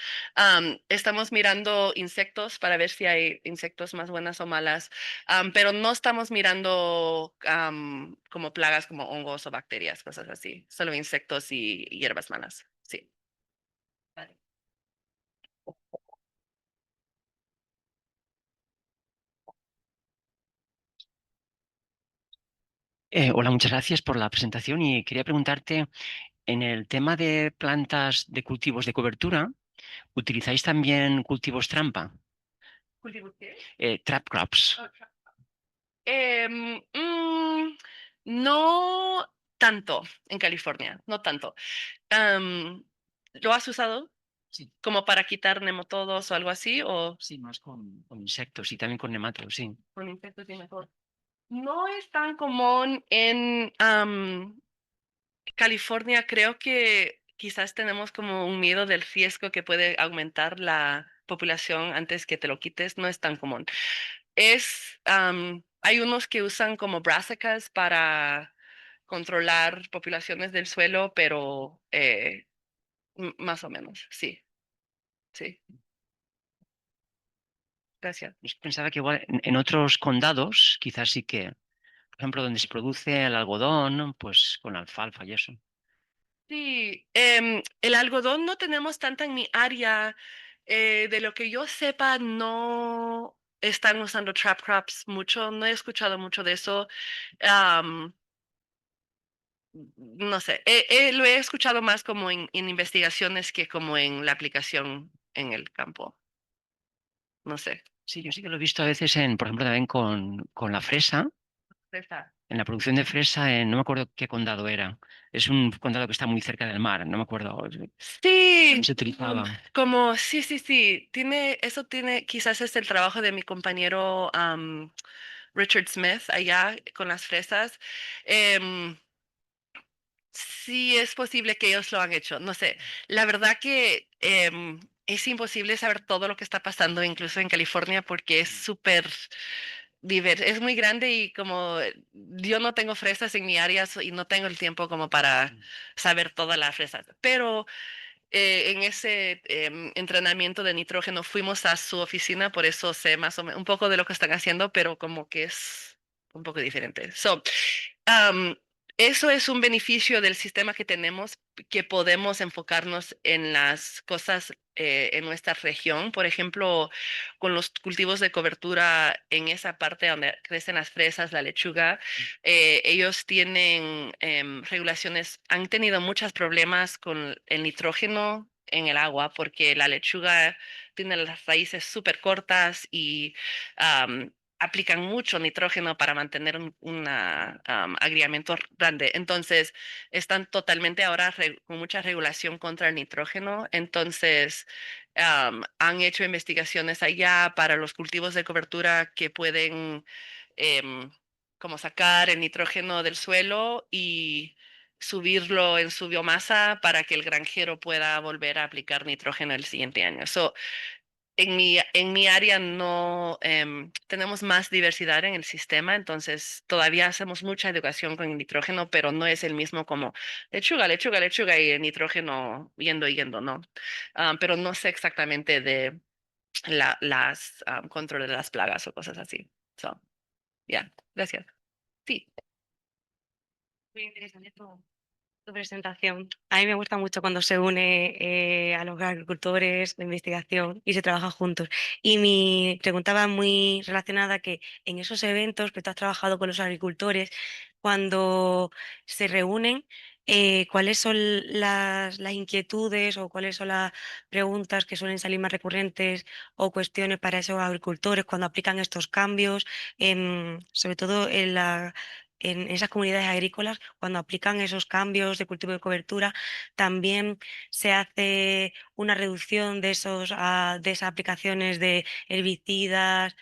Estamos mirando insectos para ver si hay insectos más buenas o malas, pero no estamos mirando como plagas como hongos o bacterias, cosas así. Solo insectos y hierbas malas. Sí. Vale. Hola, muchas gracias por la presentación y quería preguntarte, en el tema de plantas de cultivos de cobertura, ¿utilizáis también cultivos trampa? ¿Cultivos qué? Trap crops. No tanto en California, no tanto. Am, ¿Lo has usado Sí, como para quitar nematodos o algo así? ¿O sí, más con insectos y también con nematos, sí. con insectos y mejor? No es tan común en California. Creo que quizás tenemos como un miedo del riesgo que puede aumentar la población antes que te lo quites. No es tan común. Hay unos que usan como brassicas para controlar poblaciones del suelo, pero más o menos, sí, sí, gracias. Yo pensaba que igual en otros condados, quizás sí que, por ejemplo, donde se produce el algodón, pues con alfalfa y eso. Sí, el algodón no tenemos tanta en mi área. De lo que yo sepa, no están usando trap crops mucho. No he escuchado mucho de eso. Am, no sé, lo he escuchado más como en investigaciones que como en la aplicación en el campo. No sé. Sí, yo sí que lo he visto a veces por ejemplo, también con la fresa, Está. en la producción de fresa, no me acuerdo qué condado era. Es un condado que está muy cerca del mar, no me acuerdo. Sí, Se utilizaba. como sí, sí, sí. Eso tiene, quizás es el trabajo de mi compañero Richard Smith allá con las fresas. Em, sí, es posible que ellos lo han hecho. No sé. La verdad que es imposible saber todo lo que está pasando, incluso en California, porque es súper diverso. Es muy grande y como yo no tengo fresas en mi área y no tengo el tiempo como para saber todas las fresas. Pero en ese entrenamiento de nitrógeno fuimos a su oficina, por eso sé más o menos un poco de lo que están haciendo, pero como que es un poco diferente. Am, Eso es un beneficio del sistema que tenemos, que podemos enfocarnos en las cosas en nuestra región. Por ejemplo, con los cultivos de cobertura en esa parte donde crecen las fresas, la lechuga, ellos tienen regulaciones, han tenido muchos problemas con el nitrógeno en el agua porque la lechuga tiene las raíces súper cortas y aplican mucho nitrógeno para mantener un agriamiento grande. Entonces, están totalmente ahora con mucha regulación contra el nitrógeno. Entonces, han hecho investigaciones allá para los cultivos de cobertura que pueden em, como sacar el nitrógeno del suelo y subirlo en su biomasa para que el granjero pueda volver a aplicar nitrógeno el siguiente año. En mi área no tenemos más diversidad en el sistema, entonces todavía hacemos mucha educación con el nitrógeno, pero no es el mismo como lechuga, lechuga, lechuga y el nitrógeno yendo, yendo, ¿no? Pero no sé exactamente de las control de las plagas o cosas así. So, Ya, gracias. Sí. Muy interesante tu presentación. A mí me gusta mucho cuando se une a los agricultores de investigación y se trabaja juntos. Y mi pregunta va muy relacionada que en esos eventos que tú has trabajado con los agricultores, cuando se reúnen, ¿cuáles son las inquietudes o cuáles son las preguntas que suelen salir más recurrentes o cuestiones para esos agricultores cuando aplican estos cambios, sobre todo en esas comunidades agrícolas, cuando aplican esos cambios de cultivo de cobertura, también se hace una reducción de de esas aplicaciones de herbicidas,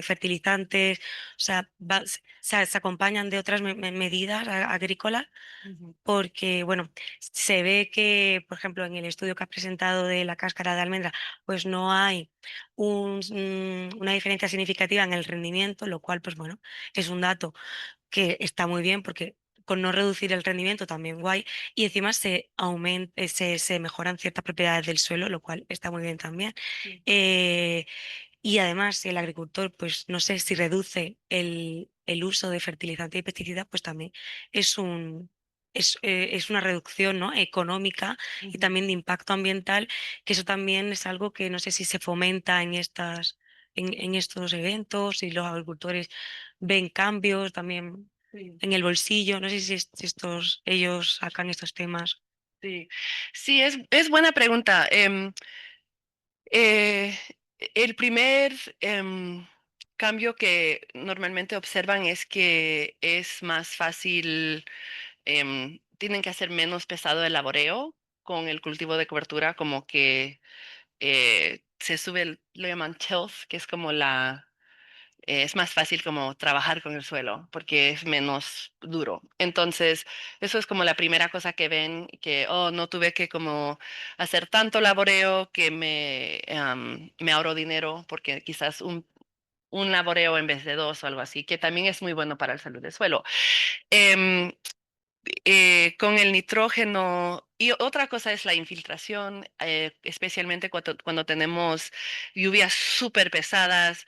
fertilizantes, o sea, se acompañan de otras medidas agrícolas porque, bueno, se ve que, por ejemplo, en el estudio que has presentado de la cáscara de almendra, pues no hay una diferencia significativa en el rendimiento, lo cual, pues bueno, es un dato que está muy bien porque con no reducir el rendimiento también guay y encima se mejoran ciertas propiedades del suelo, lo cual está muy bien también. Eh, y además, si el agricultor, pues no sé, si reduce el uso de fertilizantes y pesticidas, pues también es es una reducción, ¿no?, económica y también de impacto ambiental, que eso también es algo que no sé si se fomenta en estos eventos y los agricultores ven cambios también en el bolsillo. No sé si ellos sacan estos temas. Sí, sí, es buena pregunta. Eh, el primer cambio que normalmente observan es que es más fácil, tienen que hacer menos pesado el laboreo con el cultivo de cobertura, como que se sube, lo llaman tilth, que es como es más fácil como trabajar con el suelo porque es menos duro. Entonces, eso es como la primera cosa que ven, que, oh, no tuve que como hacer tanto laboreo que me ahorro dinero porque quizás un laboreo en vez de dos o algo así, que también es muy bueno para la salud del suelo. Em, con el nitrógeno. Y otra cosa es la infiltración, especialmente cuando tenemos lluvias súper pesadas,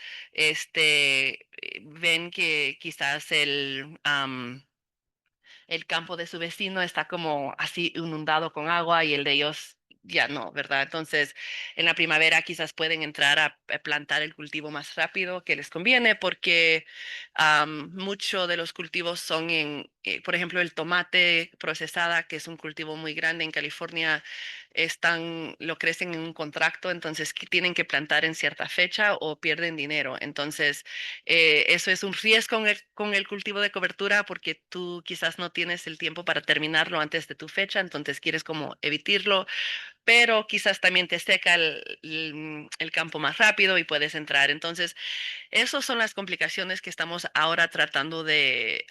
ven que quizás el campo de su vecino está como así inundado con agua y el de ellos ya no, ¿verdad? Entonces, en la primavera quizás pueden entrar a plantar el cultivo más rápido que les conviene porque mucho de los cultivos son por ejemplo, el tomate procesada, que es un cultivo muy grande en California, lo crecen en un contrato, entonces que tienen que plantar en cierta fecha o pierden dinero. Entonces, eso es un riesgo con el cultivo de cobertura porque tú quizás no tienes el tiempo para terminarlo antes de tu fecha, entonces quieres como evitarlo, pero quizás también te seca el campo más rápido y puedes entrar. Entonces, esas son las complicaciones que estamos ahora tratando de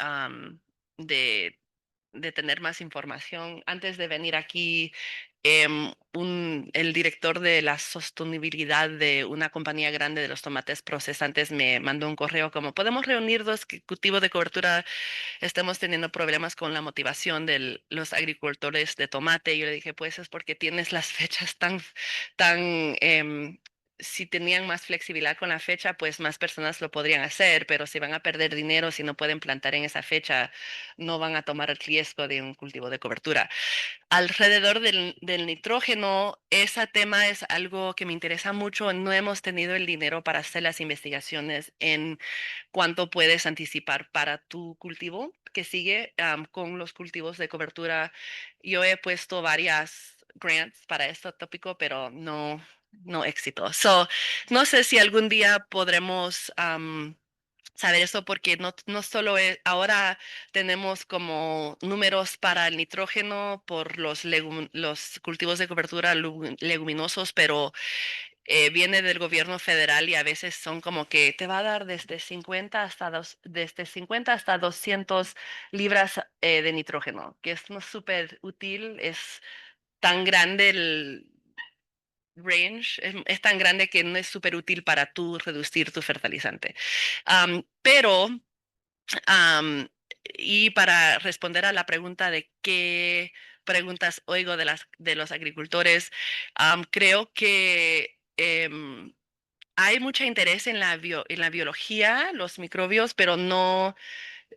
de tener más información. Antes de venir aquí, el director de la sostenibilidad de una compañía grande de los tomates procesantes me mandó un correo como, ¿podemos reunirnos? Que cultivo de cobertura estamos teniendo problemas con la motivación de los agricultores de tomate. Y yo le dije, pues es porque tienes las fechas tan, si tenían más flexibilidad con la fecha, pues más personas lo podrían hacer, pero si van a perder dinero, si no pueden plantar en esa fecha, no van a tomar el riesgo de un cultivo de cobertura. Alrededor del nitrógeno, ese tema es algo que me interesa mucho. No hemos tenido el dinero para hacer las investigaciones en cuánto puedes anticipar para tu cultivo que sigue con los cultivos de cobertura. Yo he puesto varias grants para este tópico, pero no éxito. So, no sé si algún día podremos saber eso porque no solo ahora tenemos como números para el nitrógeno por los cultivos de cobertura leguminosos, pero viene del gobierno federal y a veces son como que te va a dar desde 50 hasta 200 libras de nitrógeno, que es no súper útil, es tan grande el range, es tan grande que no es súper útil para tú reducir tu fertilizante. Pero Am, y para responder a la pregunta de qué preguntas oigo de los agricultores, creo que hay mucho interés en en la biología, los microbios, pero no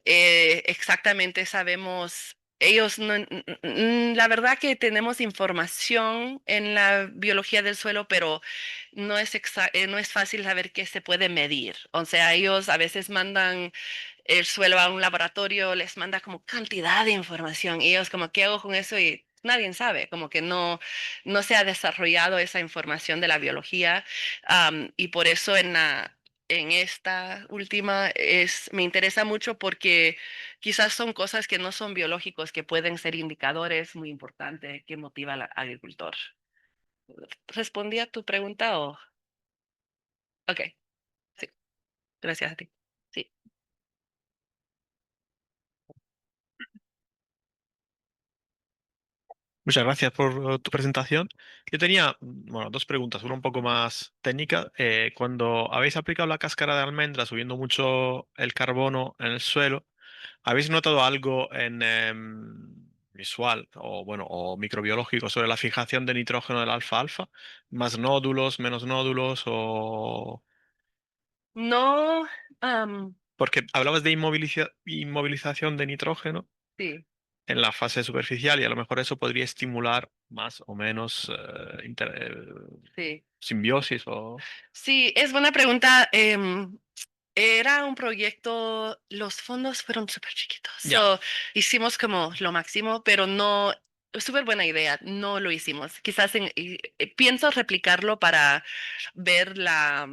exactamente sabemos. Ellos no, la verdad que tenemos información en la biología del suelo, pero no es fácil saber qué se puede medir. O sea, ellos a veces mandan el suelo a un laboratorio, les manda como cantidad de información y ellos como, ¿qué hago con eso? Y nadie sabe, como que no se ha desarrollado esa información de la biología. Y por eso en esta última me interesa mucho porque quizás son cosas que no son biológicos, que pueden ser indicadores muy importantes que motiva al agricultor. ¿Respondí a tu pregunta o? Ok, sí, gracias a ti. Sí. Muchas gracias por tu presentación. Yo tenía, bueno, dos preguntas, una un poco más técnica. Cuando habéis aplicado la cáscara de almendra subiendo mucho el carbono en el suelo, ¿habéis notado algo en visual o bueno o microbiológico sobre la fijación de nitrógeno del alfa-alfa? ¿Más nódulos, menos nódulos o...? No, Porque hablabas de inmovilización de nitrógeno sí. en la fase superficial y a lo mejor eso podría estimular más o menos Sí, simbiosis o... sí, es buena pregunta. Era un proyecto, los fondos fueron súper chiquitos. Ya, Hicimos como lo máximo, pero no, súper buena idea, no lo hicimos. Quizás pienso replicarlo para ver la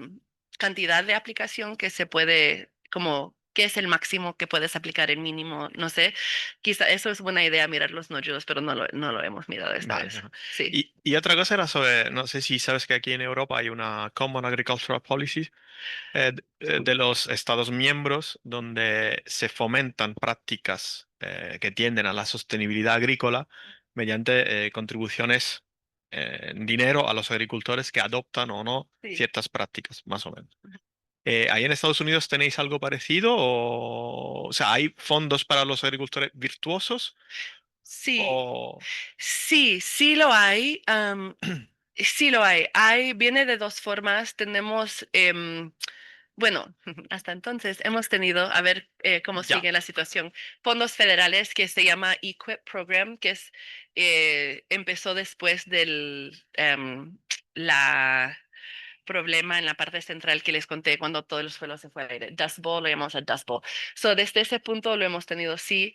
cantidad de aplicación que se puede, como, qué es el máximo que puedes aplicar, el mínimo, no sé. Quizá eso es buena idea, mirar los nódulos, pero no lo hemos mirado esta vale. vez. Ajá. Sí, Y otra cosa era sobre, no sé si sabes que aquí en Europa hay una Common Agricultural Policy de los Estados miembros donde se fomentan prácticas que tienden a la sostenibilidad agrícola mediante contribuciones en dinero a los agricultores que adoptan o no sí. ciertas prácticas, más o menos. ¿Ahí en Estados Unidos tenéis algo parecido? O sea, ¿hay fondos para los agricultores virtuosos? Sí, O... sí lo hay. Sí lo hay. Viene de dos formas. Tenemos, bueno, hasta entonces hemos tenido, a ver cómo Ya. sigue la situación, fondos federales que se llama EQIP Program, que empezó después del la problema en la parte central que les conté cuando todo el suelo se fue al aire. Dust Bowl, lo llamamos a Dust Bowl. So, desde ese punto lo hemos tenido, sí.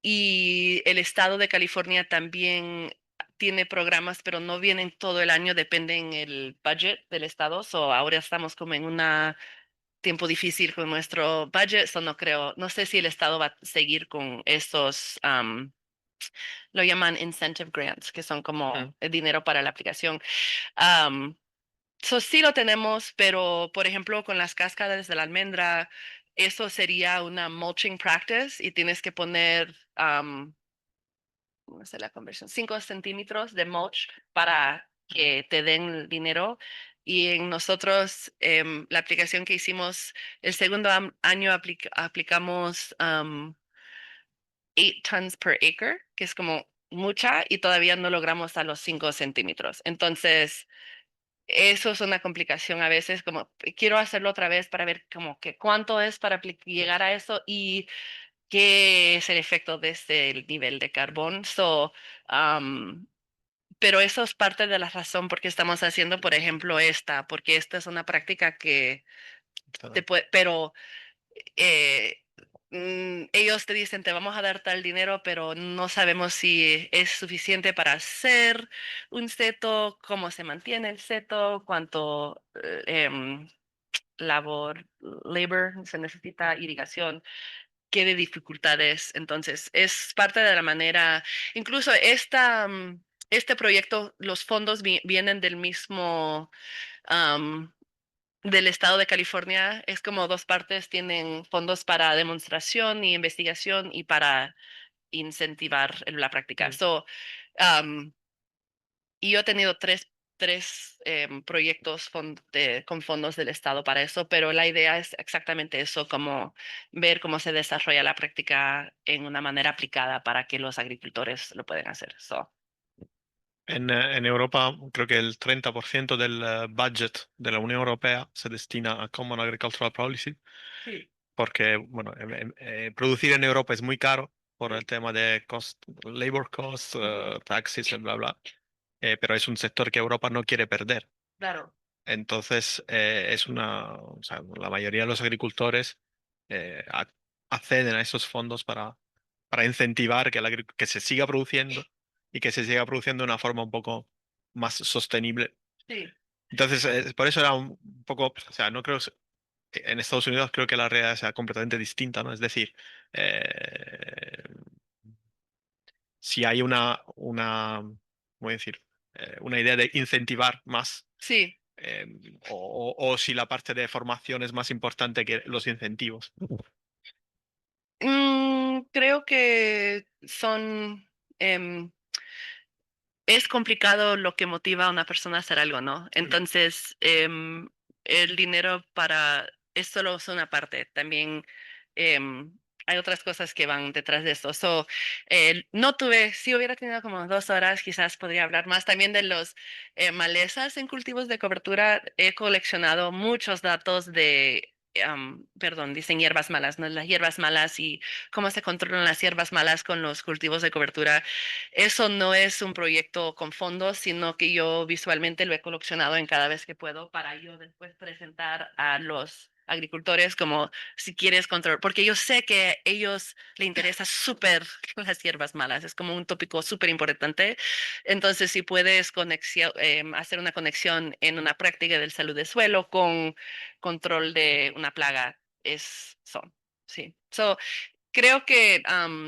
Y el estado de California también tiene programas, pero no vienen todo el año, dependen el budget del estado. So ahora estamos como en un tiempo difícil con nuestro budget, so no creo, no sé si el estado va a seguir con estos, lo llaman incentive grants, que son Mm. como el dinero para la aplicación. Um, sí lo tenemos, pero por ejemplo con las cáscaras de la almendra, eso sería una mulching practice y tienes que poner ¿cómo es la conversión? 5 centímetros de mulch para que te den el dinero. Y en nosotros, la aplicación que hicimos, el segundo año aplicamos 8 tons per acre, que es como mucha, y todavía no logramos a los 5 centímetros. Entonces, eso es una complicación a veces, como quiero hacerlo otra vez para ver como que cuánto es para llegar a eso y qué es el efecto de este nivel de carbón. Um, pero eso es parte de la razón por qué estamos haciendo, por ejemplo, porque esta es una práctica que te puede, pero eh, ellos te dicen, te vamos a dar tal dinero, pero no sabemos si es suficiente para hacer un seto, cómo se mantiene el seto, cuánto labor se necesita, irrigación, qué de dificultades. Entonces, es parte de la manera, incluso este proyecto, los fondos vienen del mismo, am, del estado de California. Es como dos partes, tienen fondos para demostración y investigación y para incentivar la práctica. Mm. Um, y yo he tenido tres proyectos con fondos del Estado para eso, pero la idea es exactamente eso, como ver cómo se desarrolla la práctica en una manera aplicada para que los agricultores lo puedan hacer. En Europa, creo que el 30% del budget de la Unión Europea se destina a Common Agricultural Policy, Sí, porque bueno, producir en Europa es muy caro por sí, el tema de labor costs, taxes, bla, bla, pero es un sector que Europa no quiere perder. claro. Entonces, o sea, la mayoría de los agricultores eh, a- acceden a esos fondos para incentivar que se siga produciendo y que se siga produciendo de una forma un poco más sostenible. Sí, Entonces, por eso era un poco, o sea, no creo, en Estados Unidos creo que la realidad sea completamente distinta, ¿no? Es decir, eh, si hay ¿cómo decir? Una idea de incentivar más sí. eh, o si la parte de formación es más importante que los incentivos. Creo que son, em, es complicado lo que motiva a una persona a hacer algo, ¿no? Entonces, el dinero es solo una parte. También em, hay otras cosas que van detrás de esto. No tuve, si hubiera tenido como 2 horas, quizás podría hablar más también de los malezas en cultivos de cobertura. He coleccionado muchos datos perdón, dicen hierbas malas, ¿no? Las hierbas malas y cómo se controlan las hierbas malas con los cultivos de cobertura. Eso no es un proyecto con fondos, sino que yo visualmente lo he coleccionado en cada vez que puedo para yo después presentar a los agricultores como si quieres control, porque yo sé que a ellos les interesa súper las hierbas malas, es como un tópico súper importante. Entonces, si puedes hacer una conexión en una práctica del salud de suelo con control de una plaga, sí. Creo que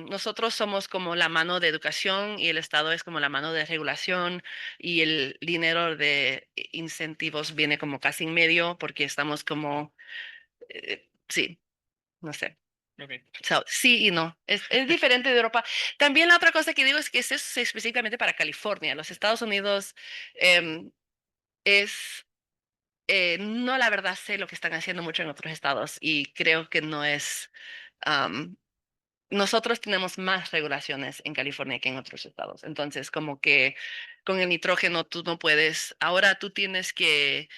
nosotros somos como la mano de educación y el Estado es como la mano de regulación y el dinero de incentivos viene como casi en medio porque estamos como, sí, no sé. Ok. Sí y no, es diferente de Europa. También la otra cosa que digo es que eso es específicamente para California. Los Estados Unidos em, es, no la verdad sé lo que están haciendo mucho en otros estados y creo que no es... nosotros tenemos más regulaciones en California que en otros estados. Entonces, como que con el nitrógeno tú no puedes, ahora tú tienes que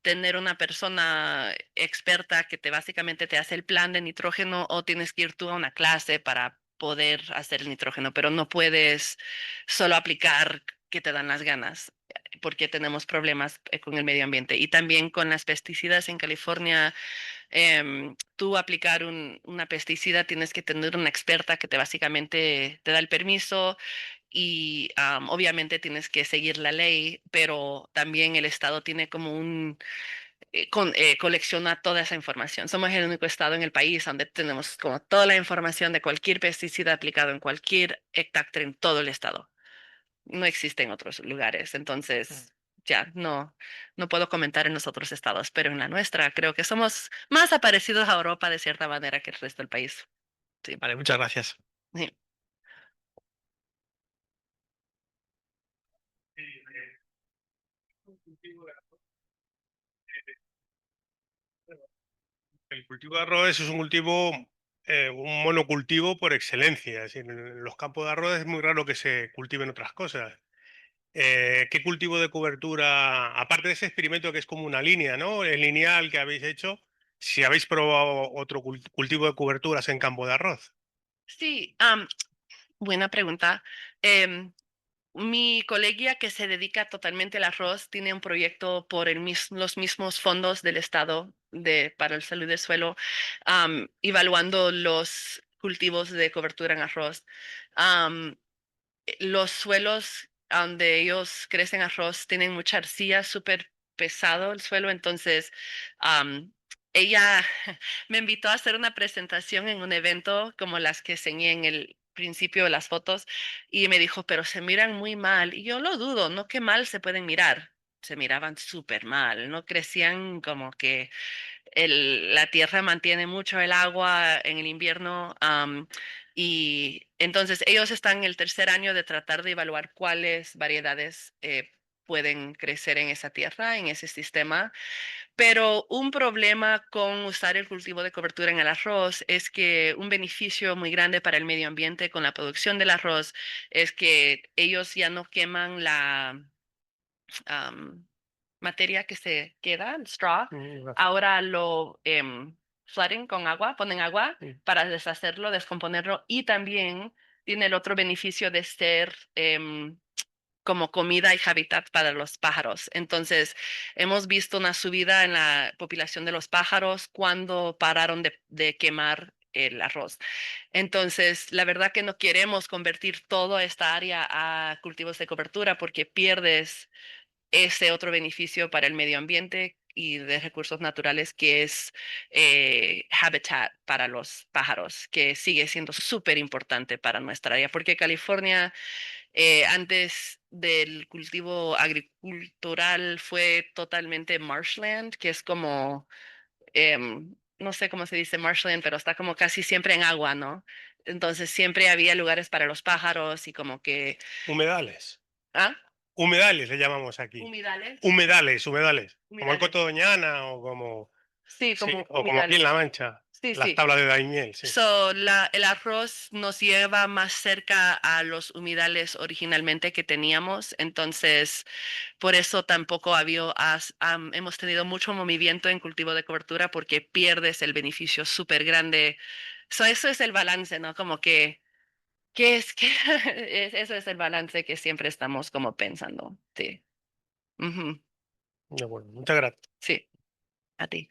tener una persona experta que básicamente te hace el plan de nitrógeno o tienes que ir tú a una clase para poder hacer el nitrógeno, pero no puedes solo aplicar que te dan las ganas porque tenemos problemas con el medio ambiente. Y también con las pesticidas en California, tú aplicar una pesticida tienes que tener una experta que te básicamente te da el permiso y obviamente tienes que seguir la ley, pero también el estado tiene como colecciona toda esa información. Somos el único estado en el país donde tenemos como toda la información de cualquier pesticida aplicado en cualquier hectárea en todo el estado. No existe en otros lugares, entonces ya no puedo comentar en los otros estados, pero en la nuestra creo que somos más parecidos a Europa de cierta manera que el resto del país. Sí. Vale, muchas gracias. Sí. El cultivo de arroz es un cultivo, un monocultivo por excelencia. Es decir, en los campos de arroz es muy raro que se cultiven otras cosas. ¿Qué cultivo de cobertura, aparte de ese experimento que es como una línea, ¿no? El lineal que habéis hecho, si habéis probado otro cultivo de coberturas en campo de arroz? Sí, buena pregunta. Em, Mi colega que se dedica totalmente al arroz tiene un proyecto por los mismos fondos del Estado para el salud del suelo, evaluando los cultivos de cobertura en arroz. Am, los suelos donde ellos crecen arroz tienen mucha arcilla, súper pesado el suelo, entonces ella me invitó a hacer una presentación en un evento como las que enseñé en el principio de las fotos y me dijo, pero se miran muy mal y yo lo dudo, no qué mal se pueden mirar. Se miraban súper mal, no crecían como que la tierra mantiene mucho el agua en el invierno, y entonces ellos están en el tercer año de tratar de evaluar cuáles variedades pueden crecer en esa tierra, en ese sistema. Pero un problema con usar el cultivo de cobertura en el arroz es que un beneficio muy grande para el medio ambiente con la producción del arroz es que ellos ya no queman la materia que se queda, el straw. Ahora lo flooding con agua, ponen agua para deshacerlo, descomponerlo, y también tiene el otro beneficio de ser como comida y hábitat para los pájaros. Entonces, hemos visto una subida en la población de los pájaros cuando pararon de quemar el arroz. Entonces, la verdad que no queremos convertir toda esta área a cultivos de cobertura porque pierdes ese otro beneficio para el medio ambiente y de recursos naturales que es habitat para los pájaros, que sigue siendo súper importante para nuestra área, porque California antes del cultivo agricultural fue totalmente marshland, que es como, no sé cómo se dice marshland, pero está como casi siempre en agua, ¿no? Entonces siempre había lugares para los pájaros y como que... Humedales. ¿Ah? Humedales le llamamos aquí. Humedales. Humedales. Como el Humedales. Coto Doñana o como... Sí, Sí, como o como aquí en La Mancha. Sí, Las sí. tablas de Daimiel, sí. El arroz nos lleva más cerca a los humedales originalmente que teníamos, entonces por eso tampoco hemos tenido mucho movimiento en cultivo de cobertura porque pierdes el beneficio súper grande. Eso es el balance, ¿no? Como que, ¿qué es que eso es el balance que siempre estamos como pensando. Sí. Ujú. Bueno, muchas gracias. Sí, a ti.